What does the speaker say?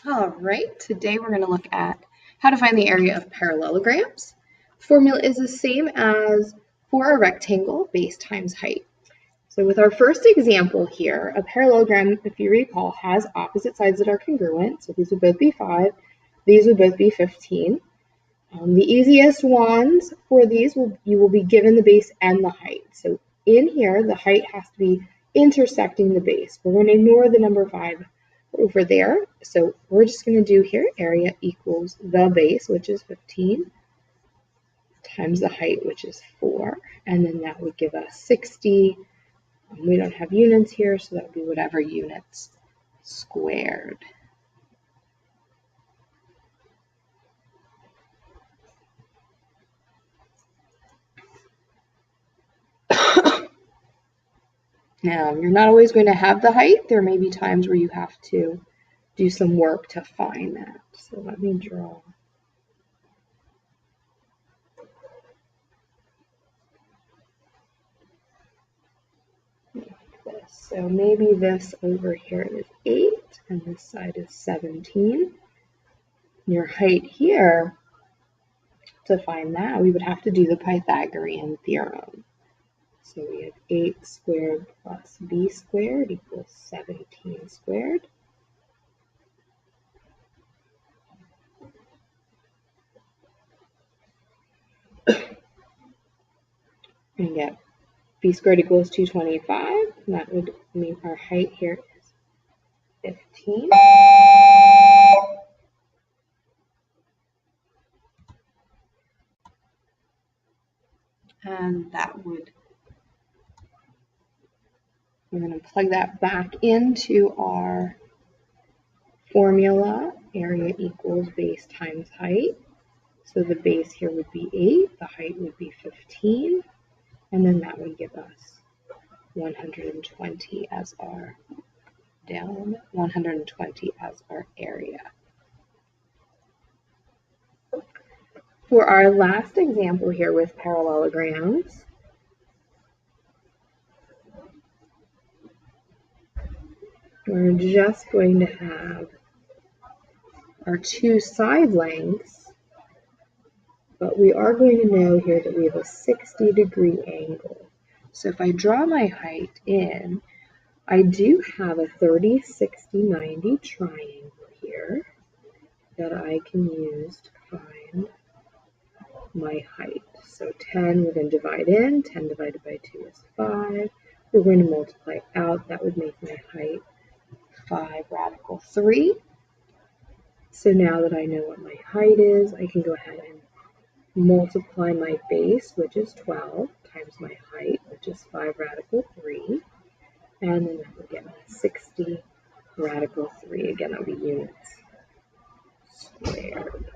All right, today we're going to look at how to find the area of parallelograms. Formula is the same as for a rectangle, base times height. So with our first example here, a parallelogram, if you recall, has opposite sides that are congruent. So these would both be 5, these would both be 15. The easiest ones for these, you will be given the base and the height. So in here, the height has to be intersecting the base. We're going to ignore the number 5 over there. So we're just going to do here, area equals the base, which is 15, times the height, which is 4. And then that would give us 60. We don't have units here, so that would be whatever units squared. Now, you're not always going to have the height. There may be times where you have to do some work to find that. So let me draw. Like this. So maybe this over here is 8 and this side is 17. Your height here, to find that, we would have to do the Pythagorean theorem. So we have 8 squared plus b squared equals 17 squared. And get b squared equals 225. And that would mean our height here is 15. And that would, we're going to plug that back into our formula, area equals base times height. So the base here would be 8, the height would be 15, and then that would give us 120 as our 120 as our area. For our last example here with parallelograms, we're just going to have our 2 side lengths, but we are going to know here that we have a 60-degree angle. So if I draw my height in, I do have a 30, 60, 90 triangle here that I can use to find my height. So 10, we're going to divide in. 10 divided by 2 is 5. We're going to multiply out. That would make my height 5 radical 3. So now that I know what my height is, I can go ahead and multiply my base, which is 12, times my height, which is 5 radical 3. And then that would get me 60 radical 3. Again, that would be units squared.